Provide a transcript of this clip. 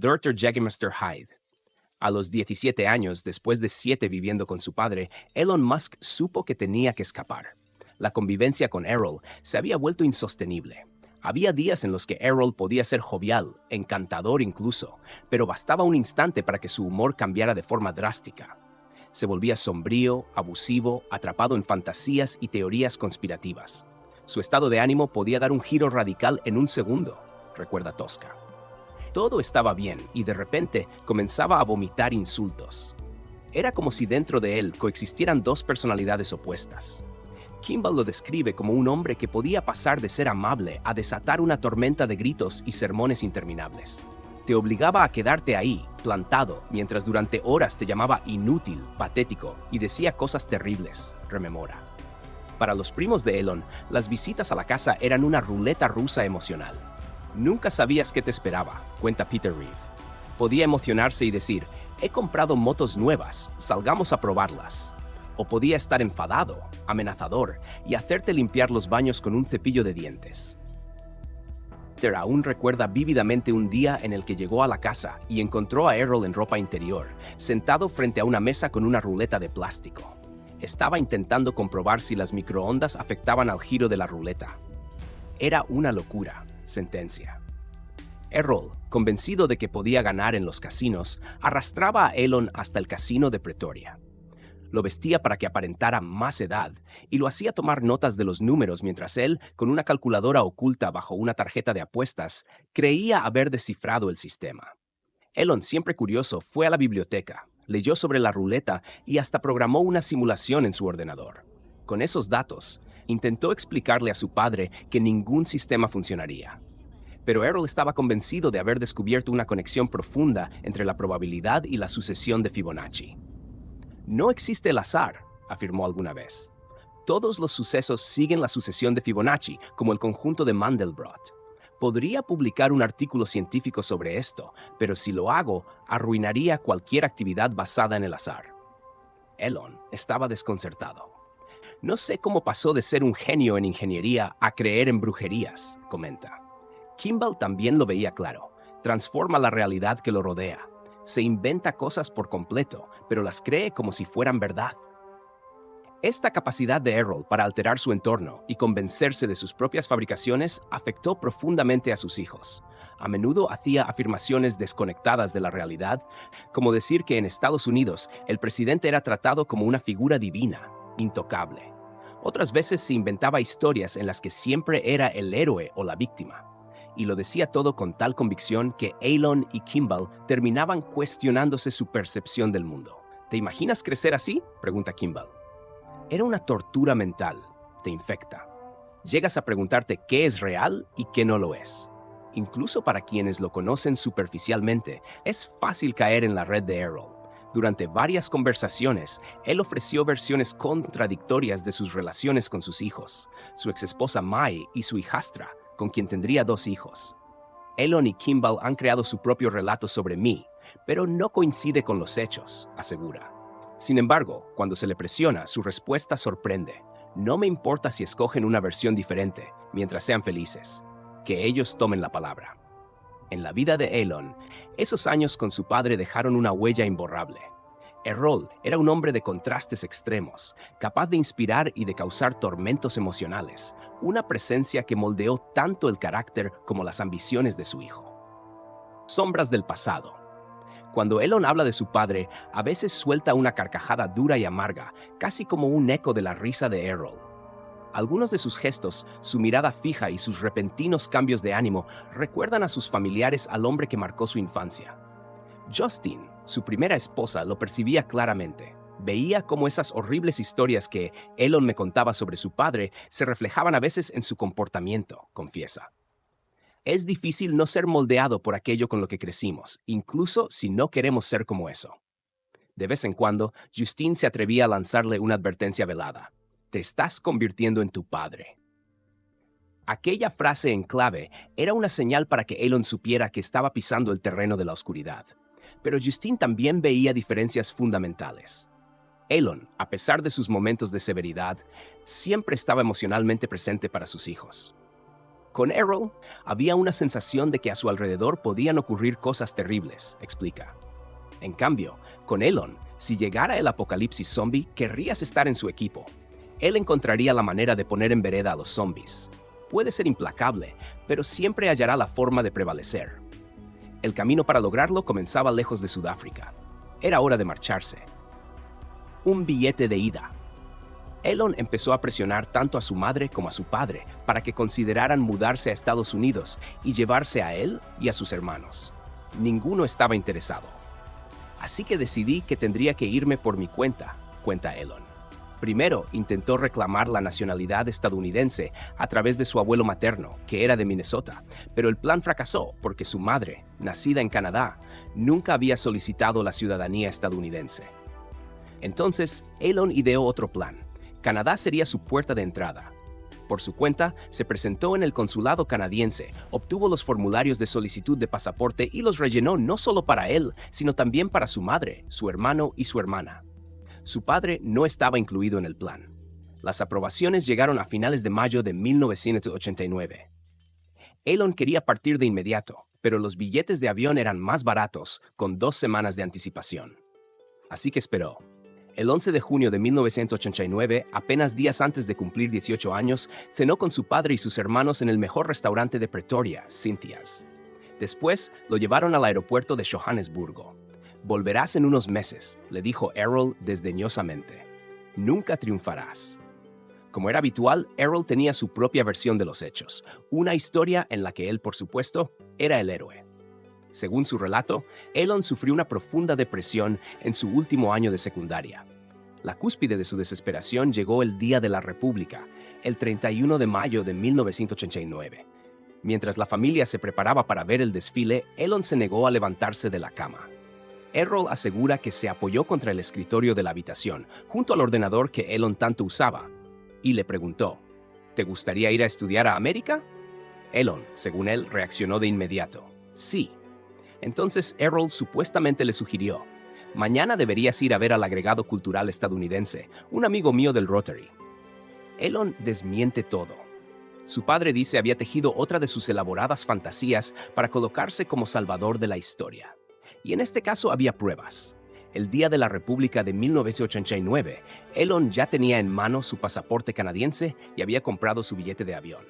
Dr. Jägermeister Hyde. A los 17 años, después de 7 viviendo con su padre, Elon Musk supo que tenía que escapar. La convivencia con Errol se había vuelto insostenible. Había días en los que Errol podía ser jovial, encantador incluso, pero bastaba un instante para que su humor cambiara de forma drástica. Se volvía sombrío, abusivo, atrapado en fantasías y teorías conspirativas. Su estado de ánimo podía dar un giro radical en un segundo, recuerda Tosca. Todo estaba bien y de repente comenzaba a vomitar insultos. Era como si dentro de él coexistieran dos personalidades opuestas. Kimball lo describe como un hombre que podía pasar de ser amable a desatar una tormenta de gritos y sermones interminables. Te obligaba a quedarte ahí, plantado, mientras durante horas te llamaba inútil, patético y decía cosas terribles, rememora. Para los primos de Elon, las visitas a la casa eran una ruleta rusa emocional. Nunca sabías qué te esperaba, cuenta Peter Reeve. Podía emocionarse y decir, he comprado motos nuevas, salgamos a probarlas. O podía estar enfadado, amenazador, y hacerte limpiar los baños con un cepillo de dientes. Peter aún recuerda vívidamente un día en el que llegó a la casa y encontró a Errol en ropa interior, sentado frente a una mesa con una ruleta de plástico. Estaba intentando comprobar si las microondas afectaban al giro de la ruleta. Era una locura, sentencia. Errol, convencido de que podía ganar en los casinos, arrastraba a Elon hasta el casino de Pretoria. Lo vestía para que aparentara más edad y lo hacía tomar notas de los números mientras él, con una calculadora oculta bajo una tarjeta de apuestas, creía haber descifrado el sistema. Elon, siempre curioso, fue a la biblioteca, leyó sobre la ruleta y hasta programó una simulación en su ordenador. Con esos datos, intentó explicarle a su padre que ningún sistema funcionaría. Pero Errol estaba convencido de haber descubierto una conexión profunda entre la probabilidad y la sucesión de Fibonacci. No existe el azar, afirmó alguna vez. Todos los sucesos siguen la sucesión de Fibonacci, como el conjunto de Mandelbrot. Podría publicar un artículo científico sobre esto, pero si lo hago, arruinaría cualquier actividad basada en el azar. Elon estaba desconcertado. No sé cómo pasó de ser un genio en ingeniería a creer en brujerías, comenta. Kimball también lo veía claro. Transforma la realidad que lo rodea. Se inventa cosas por completo, pero las cree como si fueran verdad. Esta capacidad de Errol para alterar su entorno y convencerse de sus propias fabricaciones afectó profundamente a sus hijos. A menudo hacía afirmaciones desconectadas de la realidad, como decir que en Estados Unidos el presidente era tratado como una figura divina, intocable. Otras veces se inventaba historias en las que siempre era el héroe o la víctima. Y lo decía todo con tal convicción que Elon y Kimball terminaban cuestionándose su percepción del mundo. ¿Te imaginas crecer así?, pregunta Kimball. Era una tortura mental, te infecta. Llegas a preguntarte qué es real y qué no lo es. Incluso para quienes lo conocen superficialmente, es fácil caer en la red de Errol. Durante varias conversaciones, él ofreció versiones contradictorias de sus relaciones con sus hijos, su exesposa Mai y su hijastra, con quien tendría 2 hijos. Elon y Kimball han creado su propio relato sobre mí, pero no coincide con los hechos, asegura. Sin embargo, cuando se le presiona, su respuesta sorprende. No me importa si escogen una versión diferente, mientras sean felices. Que ellos tomen la palabra. En la vida de Elon, esos años con su padre dejaron una huella imborrable. Errol era un hombre de contrastes extremos, capaz de inspirar y de causar tormentos emocionales, una presencia que moldeó tanto el carácter como las ambiciones de su hijo. Sombras del pasado. Cuando Elon habla de su padre, a veces suelta una carcajada dura y amarga, casi como un eco de la risa de Errol. Algunos de sus gestos, su mirada fija y sus repentinos cambios de ánimo recuerdan a sus familiares al hombre que marcó su infancia. Justine, su primera esposa, lo percibía claramente. Veía cómo esas horribles historias que Elon me contaba sobre su padre se reflejaban a veces en su comportamiento, confiesa. Es difícil no ser moldeado por aquello con lo que crecimos, incluso si no queremos ser como eso. De vez en cuando, Justine se atrevía a lanzarle una advertencia velada. Te estás convirtiendo en tu padre. Aquella frase en clave era una señal para que Elon supiera que estaba pisando el terreno de la oscuridad. Pero Justine también veía diferencias fundamentales. Elon, a pesar de sus momentos de severidad, siempre estaba emocionalmente presente para sus hijos. Con Errol, había una sensación de que a su alrededor podían ocurrir cosas terribles, explica. En cambio, con Elon, si llegara el apocalipsis zombie, querrías estar en su equipo. Él encontraría la manera de poner en vereda a los zombies. Puede ser implacable, pero siempre hallará la forma de prevalecer. El camino para lograrlo comenzaba lejos de Sudáfrica. Era hora de marcharse. Un billete de ida. Elon empezó a presionar tanto a su madre como a su padre para que consideraran mudarse a Estados Unidos y llevarse a él y a sus hermanos. Ninguno estaba interesado. Así que decidí que tendría que irme por mi cuenta, cuenta Elon. Primero intentó reclamar la nacionalidad estadounidense a través de su abuelo materno, que era de Minnesota, pero el plan fracasó porque su madre, nacida en Canadá, nunca había solicitado la ciudadanía estadounidense. Entonces, Elon ideó otro plan. Canadá sería su puerta de entrada. Por su cuenta, se presentó en el consulado canadiense, obtuvo los formularios de solicitud de pasaporte y los rellenó no solo para él, sino también para su madre, su hermano y su hermana. Su padre no estaba incluido en el plan. Las aprobaciones llegaron a finales de mayo de 1989. Elon quería partir de inmediato, pero los billetes de avión eran más baratos, con 2 semanas de anticipación. Así que esperó. El 11 de junio de 1989, apenas días antes de cumplir 18 años, cenó con su padre y sus hermanos en el mejor restaurante de Pretoria, Cynthia's. Después, lo llevaron al aeropuerto de Johannesburgo. «Volverás en unos meses», le dijo Errol desdeñosamente. «Nunca triunfarás». Como era habitual, Errol tenía su propia versión de los hechos, una historia en la que él, por supuesto, era el héroe. Según su relato, Elon sufrió una profunda depresión en su último año de secundaria. La cúspide de su desesperación llegó el Día de la República, el 31 de mayo de 1989. Mientras la familia se preparaba para ver el desfile, Elon se negó a levantarse de la cama. Errol asegura que se apoyó contra el escritorio de la habitación, junto al ordenador que Elon tanto usaba, y le preguntó, «¿Te gustaría ir a estudiar a América?» Elon, según él, reaccionó de inmediato, «Sí». Entonces Errol supuestamente le sugirió, «Mañana deberías ir a ver al agregado cultural estadounidense, un amigo mío del Rotary». Elon desmiente todo. Su padre dice había tejido otra de sus elaboradas fantasías para colocarse como salvador de la historia. Y en este caso había pruebas. El día de la República de 1989, Elon ya tenía en mano su pasaporte canadiense y había comprado su billete de avión.